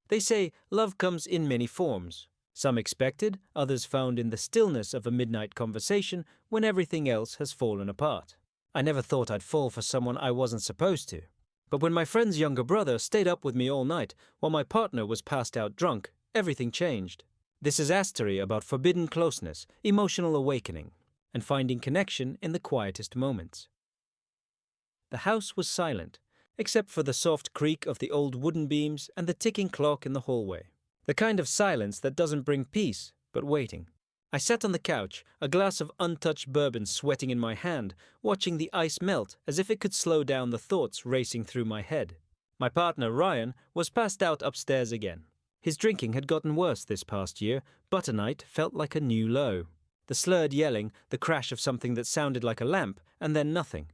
They say love comes in many forms. Some expected, others found in the stillness of a midnight conversation when everything else has fallen apart. I never thought I'd fall for someone I wasn't supposed to. But when my friend's younger brother stayed up with me all night while my partner was passed out drunk, everything changed. This is Astery about forbidden closeness, emotional awakening, and finding connection in the quietest moments. The house was silent, except for the soft creak of the old wooden beams and the ticking clock in the hallway. The kind of silence that doesn't bring peace, but waiting. I sat on the couch, a glass of untouched bourbon sweating in my hand, watching the ice melt as if it could slow down the thoughts racing through my head. My partner, Ryan, was passed out upstairs again. His drinking had gotten worse this past year. Butter night felt like a new low. The slurred yelling, the crash of something that sounded like a lamp, and then nothing.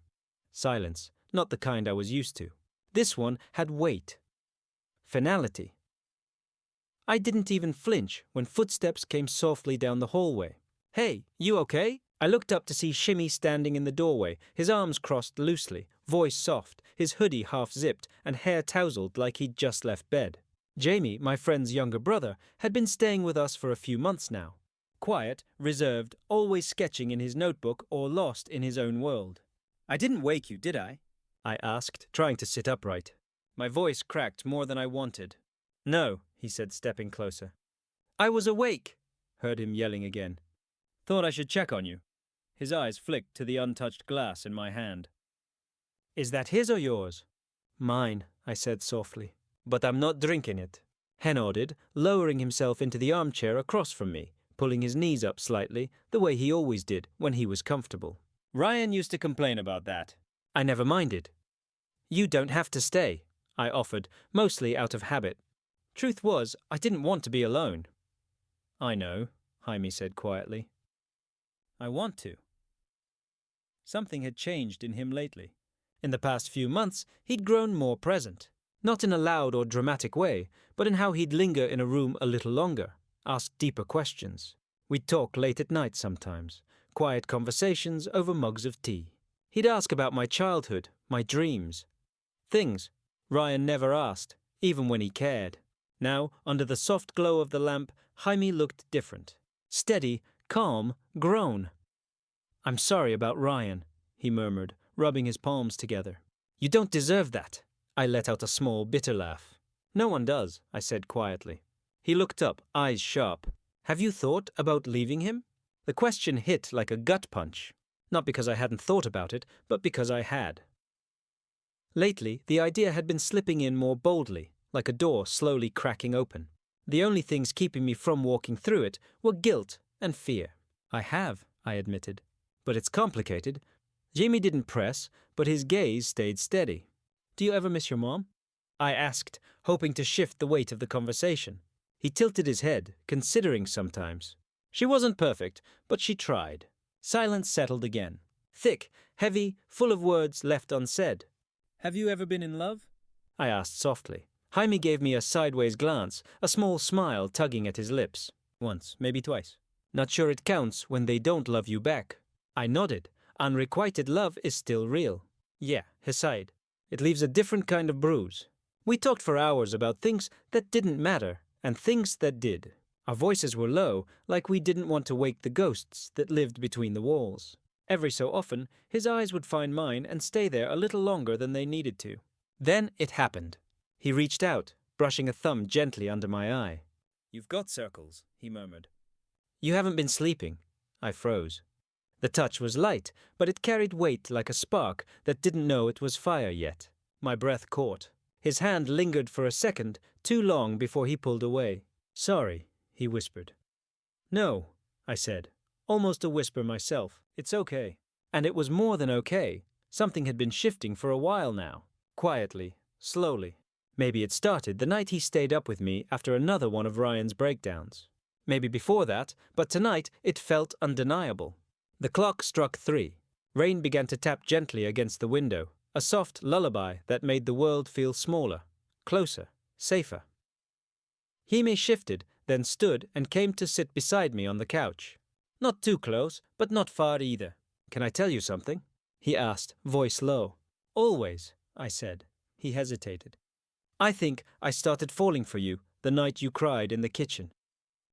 Silence, not the kind I was used to. This one had weight. Finality. I didn't even flinch when footsteps came softly down the hallway. "Hey, you okay?" I looked up to see Shimmy standing in the doorway, his arms crossed loosely, voice soft, his hoodie half-zipped, and hair tousled like he'd just left bed. Jamie, my friend's younger brother, had been staying with us for a few months now. Quiet, reserved, always sketching in his notebook or lost in his own world. "I didn't wake you, did I?" I asked, trying to sit upright. My voice cracked more than I wanted. "No," he said, stepping closer. "I was awake," heard him yelling again. "Thought I should check on you." His eyes flicked to the untouched glass in my hand. "Is that his or yours?" "Mine," I said softly. "But I'm not drinking it." He nodded, lowering himself into the armchair across from me, pulling his knees up slightly, the way he always did when he was comfortable. "Ryan used to complain about that." I never minded. "You don't have to stay," I offered, mostly out of habit. Truth was, I didn't want to be alone. "I know," Jaime said quietly. "I want to." Something had changed in him lately. In the past few months, he'd grown more present. Not in a loud or dramatic way, but in how he'd linger in a room a little longer, ask deeper questions. We'd talk late at night sometimes, quiet conversations over mugs of tea. He'd ask about my childhood, my dreams. Things Ryan never asked, even when he cared. Now, under the soft glow of the lamp, Jaime looked different. Steady, calm, grown. "I'm sorry about Ryan," he murmured, rubbing his palms together. "You don't deserve that." I let out a small, bitter laugh. "No one does," I said quietly. He looked up, eyes sharp. "Have you thought about leaving him?" The question hit like a gut punch. Not because I hadn't thought about it, but because I had. Lately, the idea had been slipping in more boldly, like a door slowly cracking open. The only things keeping me from walking through it were guilt and fear. "I have," I admitted. "But it's complicated." Jamie didn't press, but his gaze stayed steady. "Do you ever miss your mom?" I asked, hoping to shift the weight of the conversation. He tilted his head, considering sometimes. She wasn't perfect, but she tried. Silence settled again. Thick, heavy, full of words left unsaid. "Have you ever been in love?" I asked softly. Jaime gave me a sideways glance, a small smile tugging at his lips. "Once, maybe twice." "Not sure it counts when they don't love you back." I nodded. Unrequited love is still real. "Yeah," he sighed. "It leaves a different kind of bruise." We talked for hours about things that didn't matter and things that did. Our voices were low, like we didn't want to wake the ghosts that lived between the walls. Every so often, his eyes would find mine and stay there a little longer than they needed to. Then it happened. He reached out, brushing a thumb gently under my eye. "You've got circles," he murmured. "You haven't been sleeping." I froze. The touch was light, but it carried weight like a spark that didn't know it was fire yet. My breath caught. His hand lingered for a second, too long before he pulled away. "Sorry," he whispered. "No," I said, almost a whisper myself. "It's okay." And it was more than okay. Something had been shifting for a while now. Quietly, slowly. Maybe it started the night he stayed up with me after another one of Ryan's breakdowns. Maybe before that, but tonight it felt undeniable. The clock struck 3. Rain began to tap gently against the window, a soft lullaby that made the world feel smaller, closer, safer. Jaime shifted, then stood and came to sit beside me on the couch. Not too close, but not far either. "Can I tell you something?" he asked, voice low. "Always," I said. He hesitated. "I think I started falling for you the night you cried in the kitchen.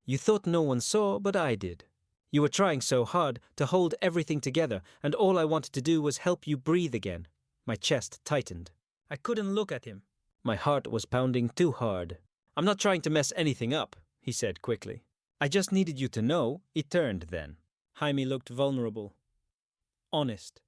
You thought no one saw, but I did. You were trying so hard to hold everything together, and all I wanted to do was help you breathe again. My chest tightened. I couldn't look at him. My heart was pounding too hard. I'm not trying to mess anything up, he said quickly. I just needed you to know. He turned then. Jaime looked vulnerable. Honest.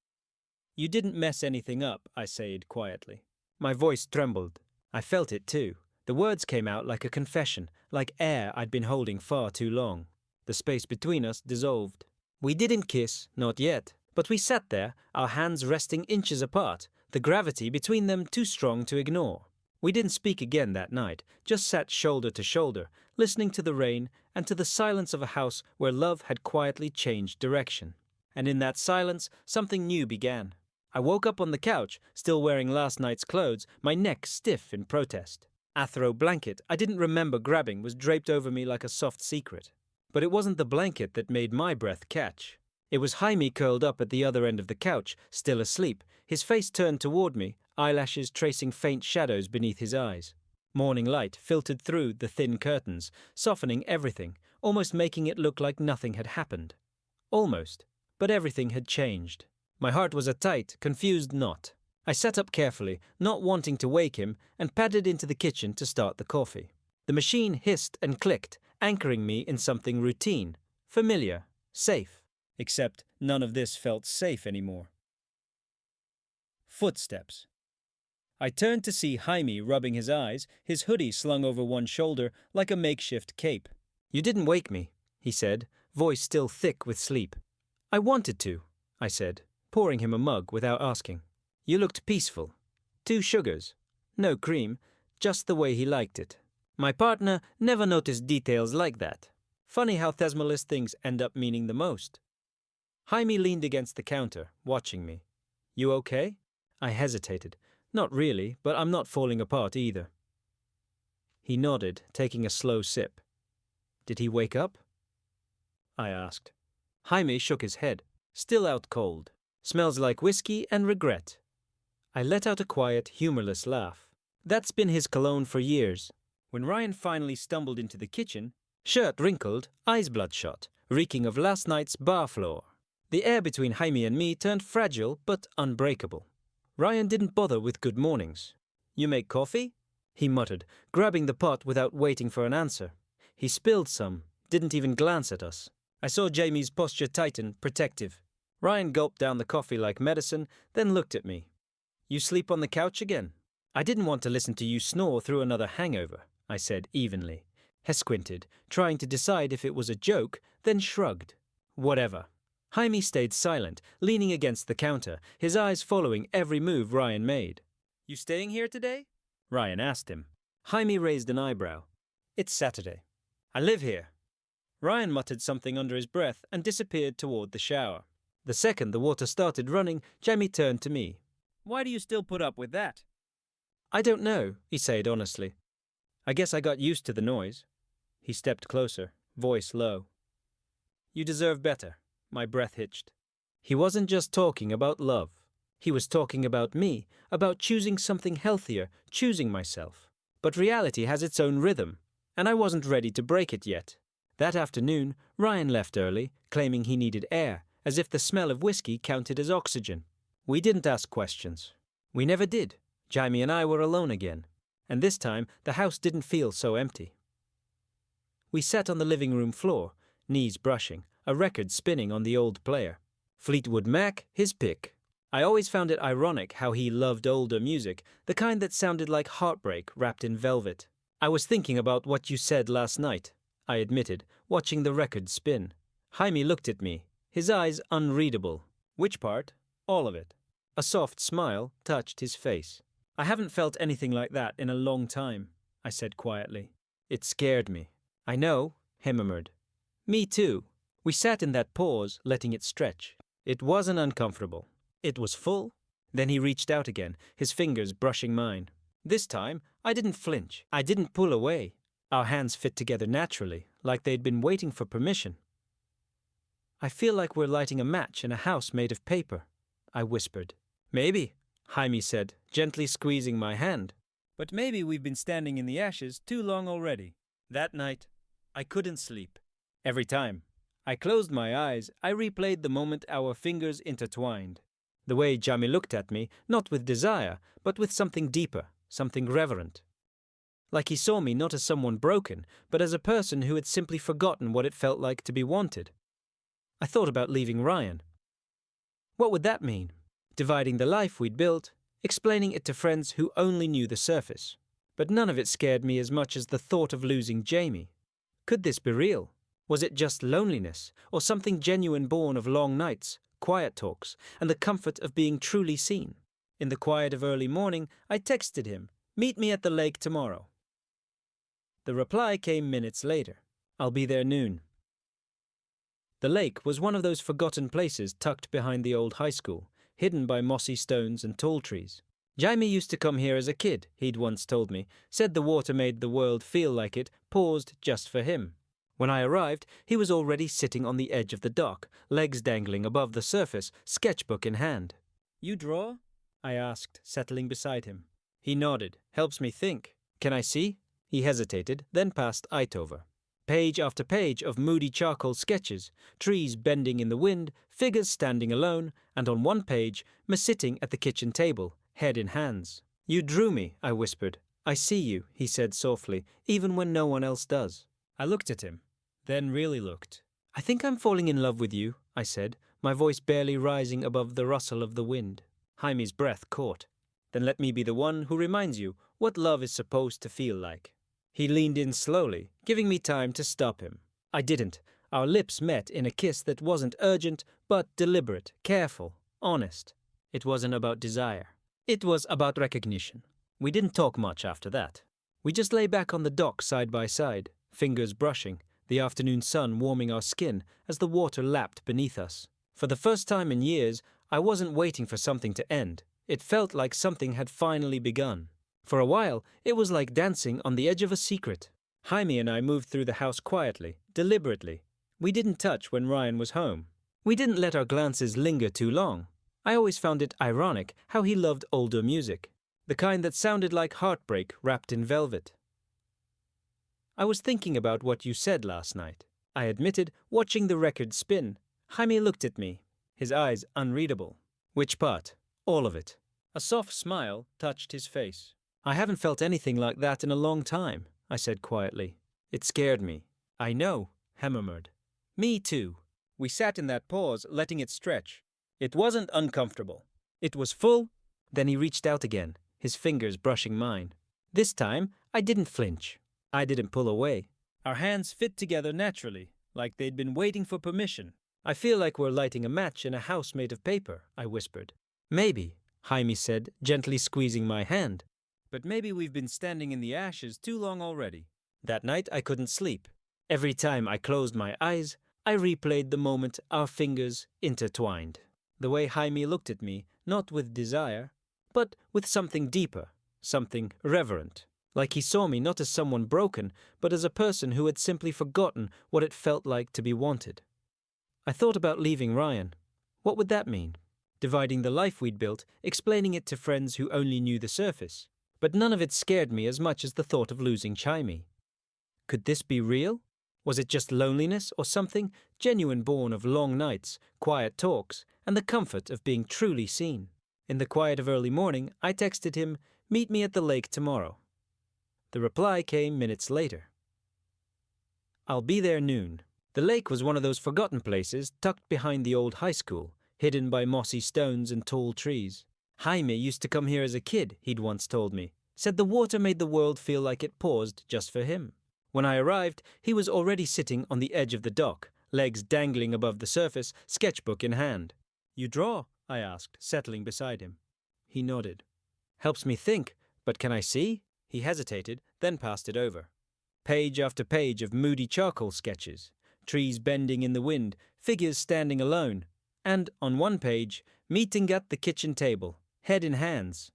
You didn't mess anything up, I said quietly. My voice trembled. I felt it too. The words came out like a confession, like air I'd been holding far too long. The space between us dissolved. We didn't kiss, not yet, but we sat there, our hands resting inches apart, the gravity between them too strong to ignore. We didn't speak again that night, just sat shoulder to shoulder, listening to the rain and to the silence of a house where love had quietly changed direction. And in that silence, something new began. I woke up on the couch, still wearing last night's clothes, my neck stiff in protest. A throw blanket I didn't remember grabbing was draped over me like a soft secret. But it wasn't the blanket that made my breath catch. It was Jaime curled up at the other end of the couch, still asleep, his face turned toward me, eyelashes tracing faint shadows beneath his eyes. Morning light filtered through the thin curtains, softening everything, almost making it look like nothing had happened. Almost, but everything had changed. My heart was a tight, confused knot. I sat up carefully, not wanting to wake him, and padded into the kitchen to start the coffee. The machine hissed and clicked, anchoring me in something routine, familiar, safe. Except none of this felt safe anymore. Footsteps. I turned to see Jaime rubbing his eyes, his hoodie slung over one shoulder like a makeshift cape. You didn't wake me, he said, voice still thick with sleep. I wanted to, I said, pouring him a mug without asking. You looked peaceful. 2 sugars. No cream, just the way he liked it. My partner never noticed details like that. Funny how Thesmolist things end up meaning the most. Jaime leaned against the counter, watching me. You okay? I hesitated. Not really, but I'm not falling apart either. He nodded, taking a slow sip. Did he wake up? I asked. Jaime shook his head. Still out cold. Smells like whiskey and regret. I let out a quiet, humorless laugh. That's been his cologne for years. When Ryan finally stumbled into the kitchen, shirt wrinkled, eyes bloodshot, reeking of last night's bar floor. The air between Jaime and me turned fragile but unbreakable. Ryan didn't bother with good mornings. You make coffee? He muttered, grabbing the pot without waiting for an answer. He spilled some, didn't even glance at us. I saw Jamie's posture tighten, protective. Ryan gulped down the coffee like medicine, then looked at me. You sleep on the couch again? I didn't want to listen to you snore through another hangover, I said evenly. He squinted, trying to decide if it was a joke, then shrugged. Whatever. Jaime stayed silent, leaning against the counter, his eyes following every move Ryan made. You staying here today? Ryan asked him. Jaime raised an eyebrow. It's Saturday. I live here. Ryan muttered something under his breath and disappeared toward the shower. The second the water started running, Jamie turned to me. Why do you still put up with that? I don't know, he said honestly. I guess I got used to the noise. He stepped closer, voice low. You deserve better. My breath hitched. He wasn't just talking about love. He was talking about me, about choosing something healthier, choosing myself. But reality has its own rhythm, and I wasn't ready to break it yet. That afternoon, Ryan left early, claiming he needed air, as if the smell of whiskey counted as oxygen. We didn't ask questions. We never did. Jamie and I were alone again, and this time the house didn't feel so empty. We sat on the living room floor, knees brushing, a record spinning on the old player. Fleetwood Mac, his pick. I always found it ironic how he loved older music, the kind that sounded like heartbreak wrapped in velvet. I was thinking about what you said last night, I admitted, watching the record spin. Jaime looked at me, his eyes unreadable. Which part? All of it. A soft smile touched his face. I haven't felt anything like that in a long time, I said quietly. It scared me. I know, he murmured. Me too. We sat in that pause, letting it stretch. It wasn't uncomfortable. It was full. Then he reached out again, his fingers brushing mine. This time, I didn't flinch. I didn't pull away. Our hands fit together naturally, like they'd been waiting for permission. I feel like we're lighting a match in a house made of paper, I whispered. Maybe, Jaime said, gently squeezing my hand. But maybe we've been standing in the ashes too long already. That night, I couldn't sleep. Every time I closed my eyes, I replayed the moment our fingers intertwined. The way Jaime looked at me, not with desire, but with something deeper, something reverent. Like he saw me not as someone broken, but as a person who had simply forgotten what it felt like to be wanted. I thought about leaving Ryan. What would that mean? Dividing the life we'd built, explaining it to friends who only knew the surface. But none of it scared me as much as the thought of losing Jamie. Could this be real? Was it just loneliness, or something genuine born of long nights, quiet talks, and the comfort of being truly seen? In the quiet of early morning, I texted him, "Meet me at the lake tomorrow." The reply came minutes later. "I'll be there noon." The lake was one of those forgotten places tucked behind the old high school, hidden by mossy stones and tall trees. Jaime used to come here as a kid, he'd once told me, said the water made the world feel like it paused just for him. When I arrived, he was already sitting on the edge of the dock, legs dangling above the surface, sketchbook in hand. "You draw?" I asked, settling beside him. He nodded. "Helps me think. Can I see?" He hesitated, then passed it over. Page after page of moody charcoal sketches, trees bending in the wind, figures standing alone, and on one page, me sitting at the kitchen table, head in hands. "You drew me," I whispered. "I see you," he said softly, "even when no one else does." I looked at him, then really looked. "I think I'm falling in love with you," I said, my voice barely rising above the rustle of the wind. Jaime's breath caught. "Then let me be the one who reminds you what love is supposed to feel like." He leaned in slowly, giving me time to stop him. I didn't. Our lips met in a kiss that wasn't urgent, but deliberate, careful, honest. It wasn't about desire. It was about recognition. We didn't talk much after that. We just lay back on the dock side by side, fingers brushing, the afternoon sun warming our skin as the water lapped beneath us. For the first time in years, I wasn't waiting for something to end. It felt like something had finally begun. For a while, it was like dancing on the edge of a secret. Jaime and I moved through the house quietly, deliberately. We didn't touch when Ryan was home. We didn't let our glances linger too long. I always found it ironic how he loved older music, the kind that sounded like heartbreak wrapped in velvet. "I was thinking about what you said last night," I admitted, watching the record spin. Jaime looked at me, his eyes unreadable. "Which part?" "All of it." A soft smile touched his face. "I haven't felt anything like that in a long time," I said quietly. "It scared me." "I know," he murmured. "Me too." We sat in that pause, letting it stretch. It wasn't uncomfortable. It was full. Then he reached out again, his fingers brushing mine. This time, I didn't flinch. I didn't pull away. Our hands fit together naturally, like they'd been waiting for permission. "I feel like we're lighting a match in a house made of paper," I whispered. "Maybe," Jaime said, gently squeezing my hand. "But maybe we've been standing in the ashes too long already." That night I couldn't sleep. Every time I closed my eyes, I replayed the moment our fingers intertwined. The way Jaime looked at me, not with desire, but with something deeper, something reverent. Like he saw me not as someone broken, but as a person who had simply forgotten what it felt like to be wanted. I thought about leaving Ryan. What would that mean? Dividing the life we'd built, explaining it to friends who only knew the surface. But none of it scared me as much as the thought of losing Jaime. Could this be real? Was it just loneliness or something genuine born of long nights, quiet talks, and the comfort of being truly seen? In the quiet of early morning, I texted him, "Meet me at the lake tomorrow." The reply came minutes later. "I'll be there noon." The lake was one of those forgotten places tucked behind the old high school, hidden by mossy stones and tall trees. Jaime used to come here as a kid, he'd once told me. Said the water made the world feel like it paused just for him. When I arrived, he was already sitting on the edge of the dock, legs dangling above the surface, sketchbook in hand. "You draw?" I asked, settling beside him. He nodded. "Helps me think, but can I see?" He hesitated, then passed it over. Page after page of moody charcoal sketches, trees bending in the wind, figures standing alone, and, on one page, meeting at the kitchen table, head in hands.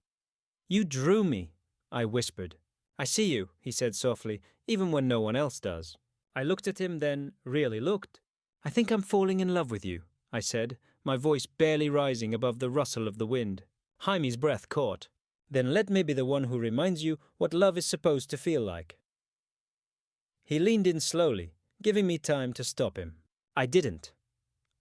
"You drew me," I whispered. "I see you," he said softly, "even when no one else does." I looked at him, then really looked. "I think I'm falling in love with you," I said, my voice barely rising above the rustle of the wind. Jaime's breath caught. Then let me be the one who reminds you what love is supposed to feel like. He leaned in slowly, giving me time to stop him. I didn't.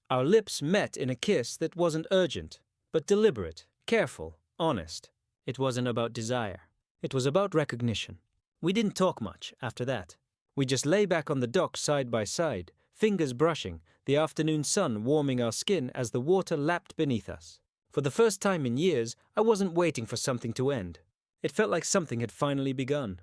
Our lips met in a kiss that wasn't urgent, but deliberate, careful, honest. It wasn't about desire. It was about recognition. We didn't talk much after that. We just lay back on the dock side by side, fingers brushing, the afternoon sun warming our skin as the water lapped beneath us. For the first time in years, I wasn't waiting for something to end. It felt like something had finally begun.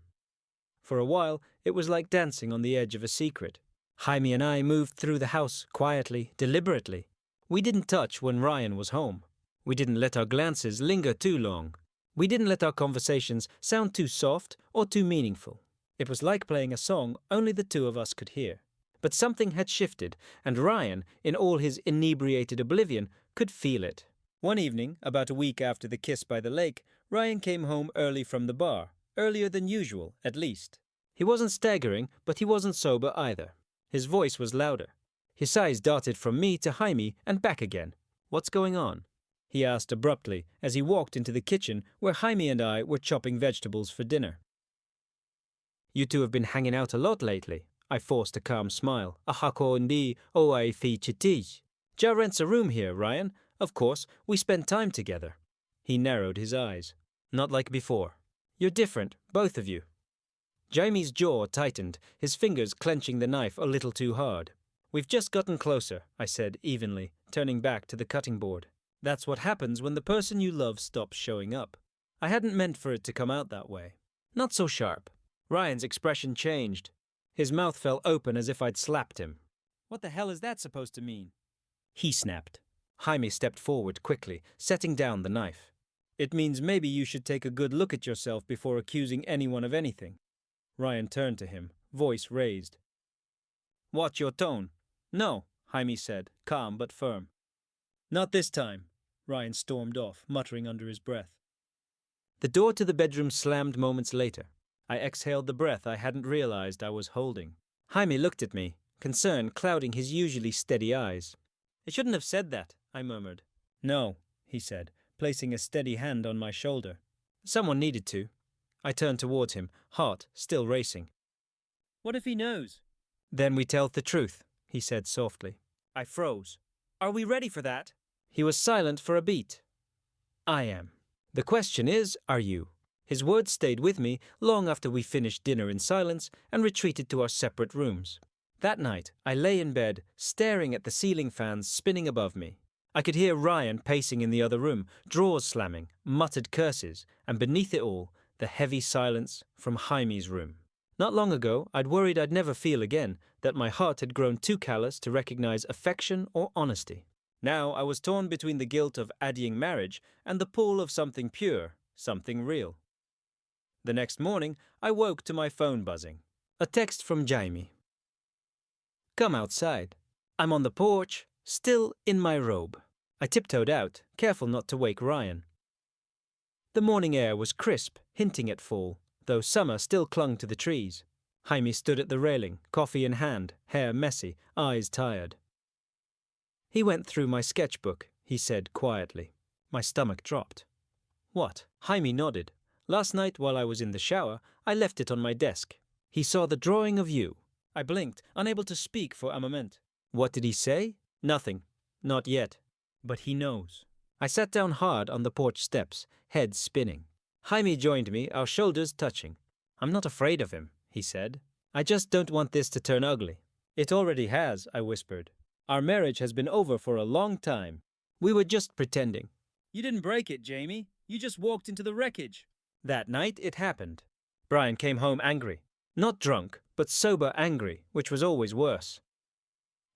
For a while, it was like dancing on the edge of a secret. Jaime and I moved through the house quietly, deliberately. We didn't touch when Ryan was home. We didn't let our glances linger too long. We didn't let our conversations sound too soft or too meaningful. It was like playing a song only the two of us could hear. But something had shifted, and Ryan, in all his inebriated oblivion, could feel it. One evening, about a week after the kiss by the lake, Ryan came home early from the bar, earlier than usual, at least. He wasn't staggering, but he wasn't sober either. His voice was louder. His eyes darted from me to Jaime and back again. "What's going on?" he asked abruptly as he walked into the kitchen where Jaime and I were chopping vegetables for dinner. "You two have been hanging out a lot lately." I forced a calm smile. "Ahako ndi oai fi chitij. Ja rents a room here, Ryan. Of course, we spend time together." He narrowed his eyes. "Not like before. You're different, both of you." Jaime's jaw tightened, his fingers clenching the knife a little too hard. "We've just gotten closer," I said evenly, turning back to the cutting board. "That's what happens when the person you love stops showing up." I hadn't meant for it to come out that way. Not so sharp. Ryan's expression changed. His mouth fell open as if I'd slapped him. "What the hell is that supposed to mean?" he snapped. Jaime stepped forward quickly, setting down the knife. "It means maybe you should take a good look at yourself before accusing anyone of anything." Ryan turned to him, voice raised. "Watch your tone." "No," Jaime said, calm but firm. "Not this time." Ryan stormed off, muttering under his breath. The door to the bedroom slammed moments later. I exhaled the breath I hadn't realized I was holding. Jaime looked at me, concern clouding his usually steady eyes. "I shouldn't have said that," I murmured. "No," he said, placing a steady hand on my shoulder. "Someone needed to." I turned towards him, heart still racing. "What if he knows?" "Then we tell the truth," he said softly. I froze. "Are we ready for that?" He was silent for a beat. "I am. The question is, are you?" His words stayed with me long after we finished dinner in silence and retreated to our separate rooms. That night, I lay in bed, staring at the ceiling fans spinning above me. I could hear Ryan pacing in the other room, drawers slamming, muttered curses, and beneath it all, the heavy silence from Jaime's room. Not long ago, I'd worried I'd never feel again, that my heart had grown too callous to recognize affection or honesty. Now I was torn between the guilt of addying marriage and the pull of something pure, something real. The next morning, I woke to my phone buzzing. A text from Jaime. "Come outside. I'm on the porch, still in my robe." I tiptoed out, careful not to wake Ryan. The morning air was crisp, hinting at fall, though summer still clung to the trees. Jaime stood at the railing, coffee in hand, hair messy, eyes tired. "He went through my sketchbook," he said quietly. My stomach dropped. "What?" Jaime nodded. "Last night, while I was in the shower, I left it on my desk. He saw the drawing of you." I blinked, unable to speak for a moment. "What did he say?" "Nothing. Not yet. But he knows." I sat down hard on the porch steps, head spinning. Jaime joined me, our shoulders touching. "I'm not afraid of him," he said. "I just don't want this to turn ugly." "It already has," I whispered. "Our marriage has been over for a long time. We were just pretending." "You didn't break it, Jaime. You just walked into the wreckage." That night it happened. Brian came home angry. Not drunk, but sober angry, which was always worse.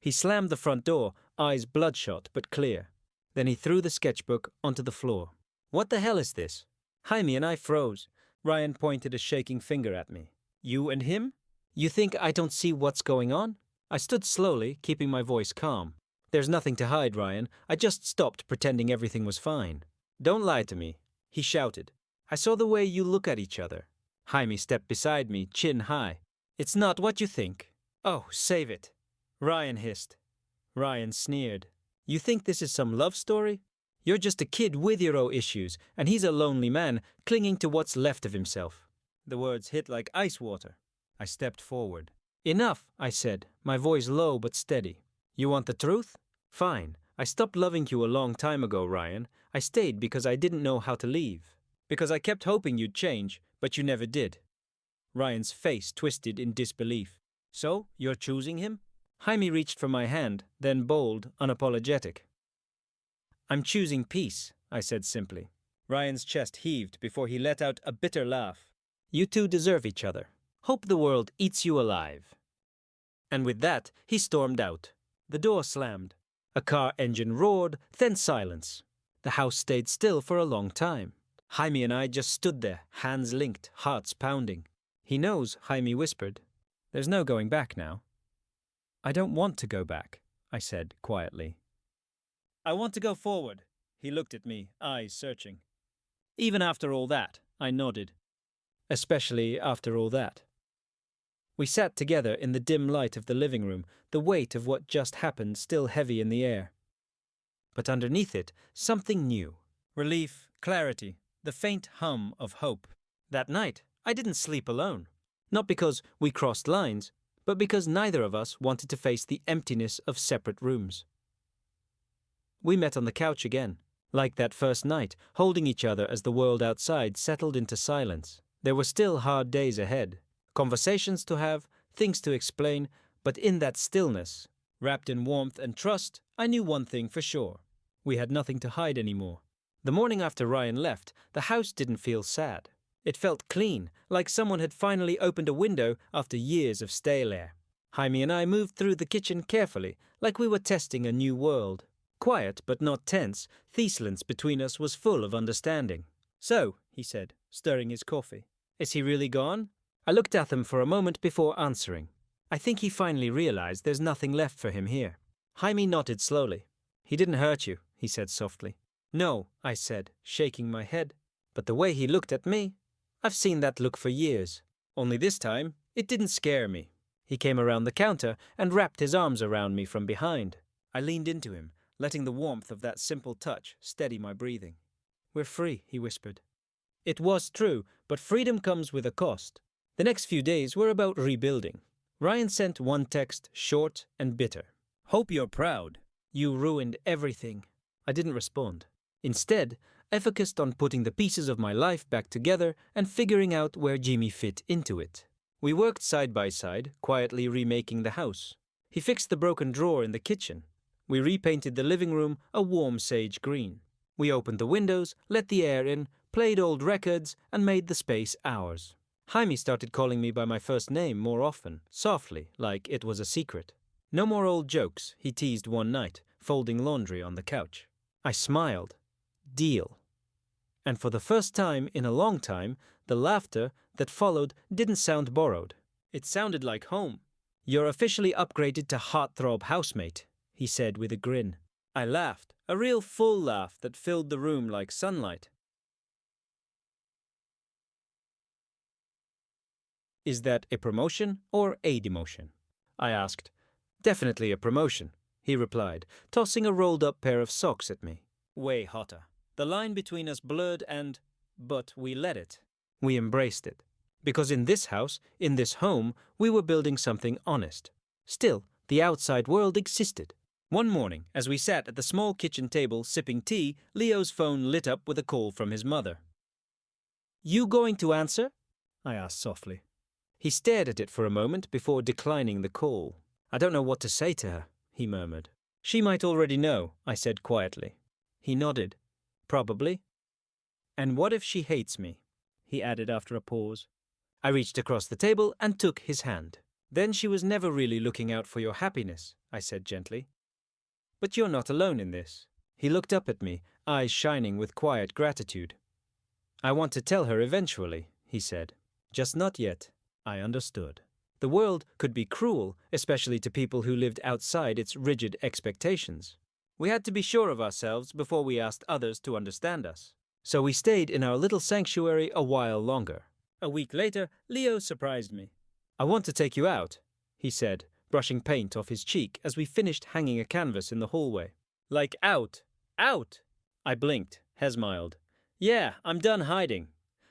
He slammed the front door, eyes bloodshot but clear. Then he threw the sketchbook onto the floor. "What the hell is this?" Jaime and I froze. Ryan pointed a shaking finger at me. "You and him? You think I don't see what's going on?" I stood slowly, keeping my voice calm. "There's nothing to hide, Ryan. I just stopped pretending everything was fine." "Don't lie to me," he shouted. "I saw the way you look at each other." Jaime stepped beside me, chin high. "It's not what you think." "Oh, save it," Ryan hissed. Ryan sneered. "You think this is some love story?" You're just a kid with your own issues, and he's a lonely man clinging to what's left of himself. The words hit like ice water. I stepped forward. Enough, I said, my voice low but steady. You want the truth? Fine. I stopped loving you a long time ago, Ryan. I stayed because I didn't know how to leave. Because I kept hoping you'd change, but you never did. Ryan's face twisted in disbelief. So, you're choosing him? Jaime reached for my hand, then bold, unapologetic. I'm choosing peace, I said simply. Ryan's chest heaved before he let out a bitter laugh. You two deserve each other. Hope the world eats you alive. And with that, he stormed out. The door slammed. A car engine roared, then silence. The house stayed still for a long time. Jaime and I just stood there, hands linked, hearts pounding. He knows, Jaime whispered. There's no going back now. I don't want to go back, I said quietly. I want to go forward. He looked at me, eyes searching. Even after all that, I nodded. Especially after all that. We sat together in the dim light of the living room, the weight of what just happened still heavy in the air. But underneath it, something new. Relief, clarity, the faint hum of hope. That night, I didn't sleep alone. Not because we crossed lines, but because neither of us wanted to face the emptiness of separate rooms. We met on the couch again, like that first night, holding each other as the world outside settled into silence. There were still hard days ahead, conversations to have, things to explain, but in that stillness, wrapped in warmth and trust, I knew one thing for sure. We had nothing to hide anymore. The morning after Ryan left, the house didn't feel sad. It felt clean, like someone had finally opened a window after years of stale air. Jaime and I moved through the kitchen carefully, like we were testing a new world. Quiet but not tense, Thiesland's between us was full of understanding. So, he said, stirring his coffee. Is he really gone? I looked at him for a moment before answering. I think he finally realized there's nothing left for him here. Jaime nodded slowly. He didn't hurt you, he said softly. No, I said, shaking my head. But the way he looked at me, I've seen that look for years. Only this time, it didn't scare me. He came around the counter and wrapped his arms around me from behind. I leaned into him, letting the warmth of that simple touch steady my breathing. We're free, he whispered. It was true, but freedom comes with a cost. The next few days were about rebuilding. Ryan sent one text, short and bitter. Hope you're proud. You ruined everything. I didn't respond. Instead, I focused on putting the pieces of my life back together and figuring out where Jimmy fit into it. We worked side by side, quietly remaking the house. He fixed the broken drawer in the kitchen. We repainted the living room a warm sage green. We opened the windows, let the air in, played old records, and made the space ours. Jaime started calling me by my first name more often, softly, like it was a secret. No more old jokes, he teased one night, folding laundry on the couch. I smiled. Deal. And for the first time in a long time, the laughter that followed didn't sound borrowed. It sounded like home. You're officially upgraded to heartthrob housemate, he said with a grin. I laughed, a real full laugh that filled the room like sunlight. Is that a promotion or a demotion? I asked. Definitely a promotion, he replied, tossing a rolled-up pair of socks at me. Way hotter. The line between us blurred but we let it. We embraced it. Because in this house, in this home, we were building something honest. Still, the outside world existed. One morning, as we sat at the small kitchen table sipping tea, Leo's phone lit up with a call from his mother. You going to answer? I asked softly. He stared at it for a moment before declining the call. I don't know what to say to her, he murmured. She might already know, I said quietly. He nodded. Probably. And what if she hates me? He added after a pause. I reached across the table and took his hand. Then she was never really looking out for your happiness, I said gently. But you're not alone in this. He looked up at me, eyes shining with quiet gratitude. I want to tell her eventually, he said. Just not yet. I understood. The world could be cruel, especially to people who lived outside its rigid expectations. We had to be sure of ourselves before we asked others to understand us. So we stayed in our little sanctuary a while longer. A week later, Leo surprised me. I want to take you out, he said, brushing paint off his cheek as we finished hanging a canvas in the hallway. Like out. Out! I blinked, smiled. Yeah, I'm done hiding.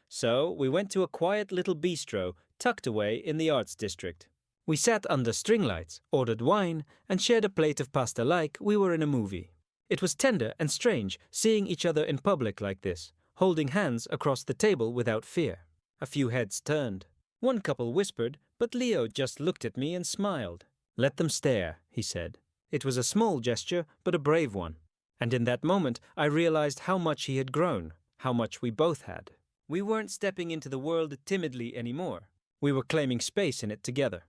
So we went to a quiet little bistro tucked away in the arts district. We sat under string lights, ordered wine, and shared a plate of pasta like we were in a movie. It was tender and strange seeing each other in public like this, holding hands across the table without fear. A few heads turned. One couple whispered, but Leo just looked at me and smiled. Let them stare, he said. It was a small gesture, but a brave one. And in that moment, I realized how much he had grown, how much we both had. We weren't stepping into the world timidly anymore. We were claiming space in it together.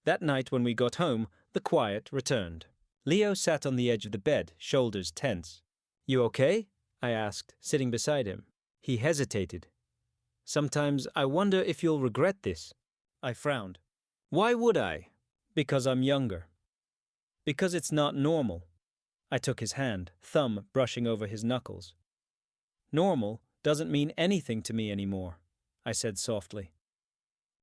That night when we got home, the quiet returned. Leo sat on the edge of the bed, shoulders tense. You okay? I asked, sitting beside him. He hesitated. Sometimes I wonder if you'll regret this. I frowned. Why would I? Because I'm younger. Because it's not normal. I took his hand, thumb brushing over his knuckles. Normal doesn't mean anything to me anymore, I said softly.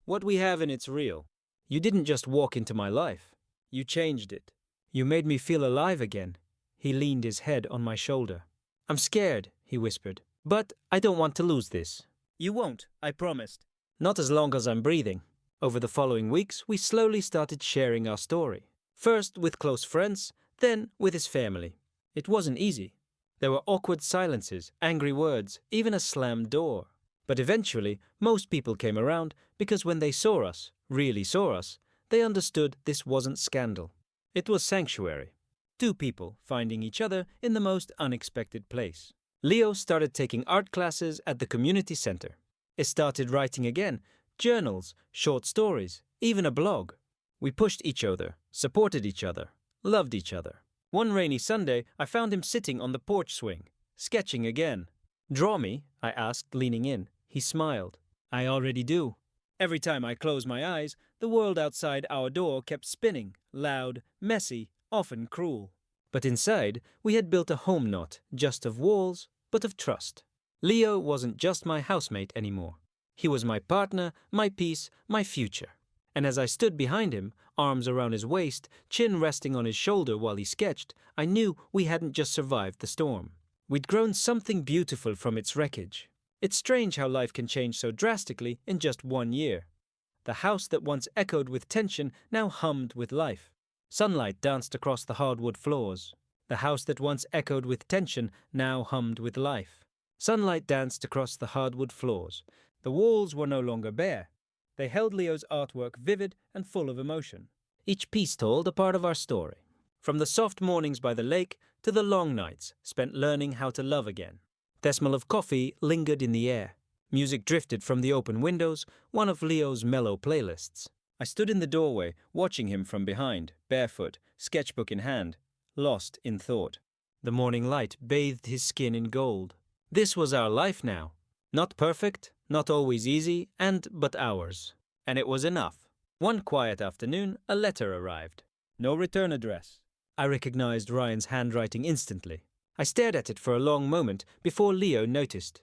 What we have in it's real. You didn't just walk into my life. You changed it. You made me feel alive again. He leaned his head on my shoulder. I'm scared, he whispered, but I don't want to lose this. You won't, I promised. Not as long as I'm breathing. Over the following weeks, we slowly started sharing our story. First with close friends, then with his family. It wasn't easy. There were awkward silences, angry words, even a slammed door. But eventually, most people came around because when they saw us, really saw us, they understood this wasn't scandal. It was sanctuary. Two people finding each other in the most unexpected place. Leo started taking art classes at the community center. He started writing again, journals, short stories, even a blog. We pushed each other, supported each other, loved each other. One rainy Sunday, I found him sitting on the porch swing, sketching again. Draw me? I asked, leaning in. He smiled. I already do. Every time I closed my eyes, the world outside our door kept spinning, loud, messy, often cruel. But inside, we had built a home not just of walls, but of trust. Leo wasn't just my housemate anymore. He was my partner, my peace, my future. And as I stood behind him, arms around his waist, chin resting on his shoulder while he sketched, I knew we hadn't just survived the storm. We'd grown something beautiful from its wreckage. It's strange how life can change so drastically in just 1 year. The house that once echoed with tension now hummed with life. Sunlight danced across the hardwood floors. The house that once echoed with tension now hummed with life. Sunlight danced across the hardwood floors. The walls were no longer bare. They held Leo's artwork vivid and full of emotion. Each piece told a part of our story. From the soft mornings by the lake to the long nights spent learning how to love again. The smell of coffee lingered in the air. Music drifted from the open windows, one of Leo's mellow playlists. I stood in the doorway, watching him from behind, barefoot, sketchbook in hand, lost in thought. The morning light bathed his skin in gold. This was our life now. Not perfect, not always easy, but ours. And it was enough. One quiet afternoon, a letter arrived. No return address. I recognized Ryan's handwriting instantly. I stared at it for a long moment before Leo noticed.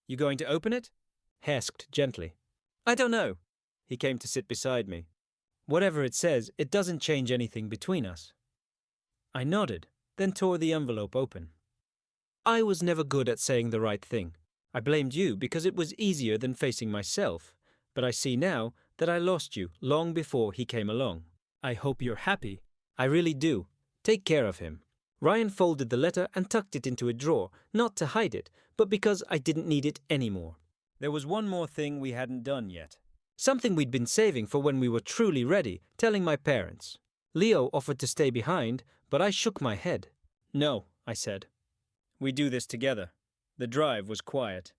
You going to open it? He asked gently. I don't know. He came to sit beside me. Whatever it says, it doesn't change anything between us. I nodded, then tore the envelope open. I was never good at saying the right thing. I blamed you because it was easier than facing myself, but I see now that I lost you long before he came along. I hope you're happy. I really do. Take care of him. Ryan folded the letter and tucked it into a drawer, not to hide it, but because I didn't need it anymore. There was one more thing we hadn't done yet. Something we'd been saving for when we were truly ready, telling my parents. Leo offered to stay behind, but I shook my head. No, I said. We do this together. The drive was quiet.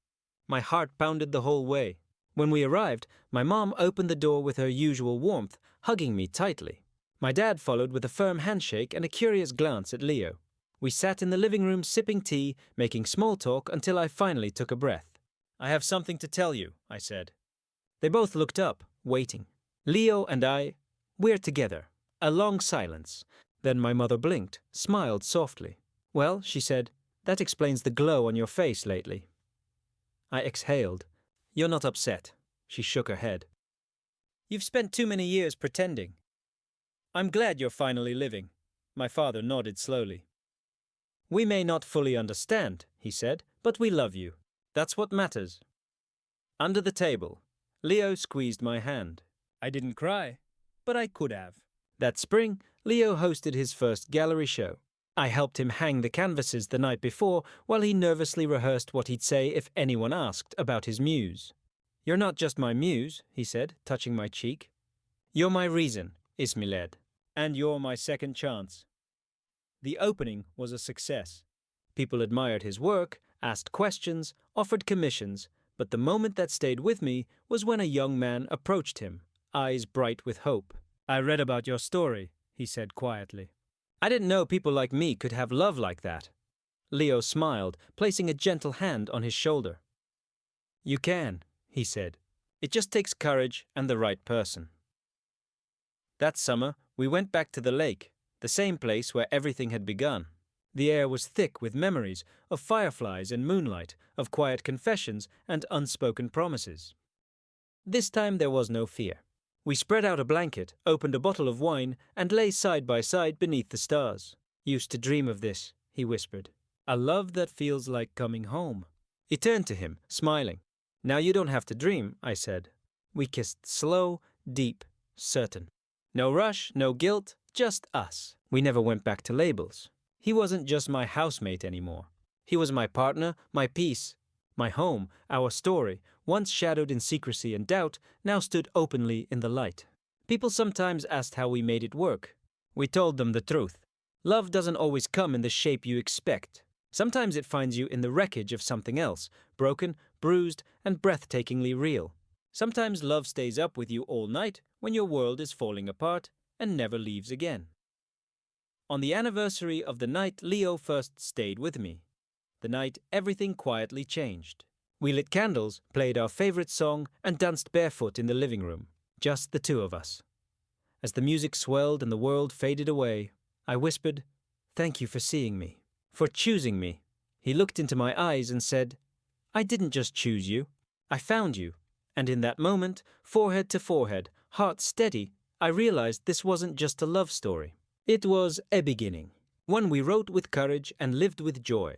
My heart pounded the whole way. When we arrived, my mom opened the door with her usual warmth, hugging me tightly. My dad followed with a firm handshake and a curious glance at Leo. We sat in the living room sipping tea, making small talk until I finally took a breath. I have something to tell you, I said. They both looked up, waiting. Leo and we're together. A long silence. Then my mother blinked, smiled softly. Well, she said, that explains the glow on your face lately. I exhaled. You're not upset. She shook her head. You've spent too many years pretending. I'm glad you're finally living. My father nodded slowly. We may not fully understand, he said, but we love you. That's what matters. Under the table, Leo squeezed my hand. I didn't cry, but I could have. That spring, Leo hosted his first gallery show. I helped him hang the canvases the night before while he nervously rehearsed what he'd say if anyone asked about his muse. You're not just my muse, he said, touching my cheek. You're my reason, Ismiled, and you're my second chance. The opening was a success. People admired his work, asked questions, offered commissions, but the moment that stayed with me was when a young man approached him, eyes bright with hope. I read about your story, he said quietly. I didn't know people like me could have love like that. Leo smiled, placing a gentle hand on his shoulder. You can, he said. It just takes courage and the right person. That summer, we went back to the lake, the same place where everything had begun. The air was thick with memories of fireflies and moonlight, of quiet confessions and unspoken promises. This time there was no fear. We spread out a blanket, opened a bottle of wine, and lay side by side beneath the stars. Used to dream of this, he whispered. A love that feels like coming home. He turned to him, smiling. Now you don't have to dream, I said. We kissed slow, deep, certain. No rush, no guilt, just us. We never went back to labels. He wasn't just my housemate anymore. He was my partner, my peace. My home, our story, once shadowed in secrecy and doubt, now stood openly in the light. People sometimes asked how we made it work. We told them the truth. Love doesn't always come in the shape you expect. Sometimes it finds you in the wreckage of something else, broken, bruised, and breathtakingly real. Sometimes love stays up with you all night when your world is falling apart and never leaves again. On the anniversary of the night Leo first stayed with me, the night everything quietly changed. We lit candles, played our favorite song, and danced barefoot in the living room, just the two of us. As the music swelled and the world faded away, I whispered, "Thank you for seeing me, for choosing me." He looked into my eyes and said, "I didn't just choose you, I found you." And in that moment, forehead to forehead, heart steady, I realized this wasn't just a love story. It was a beginning, one we wrote with courage and lived with joy.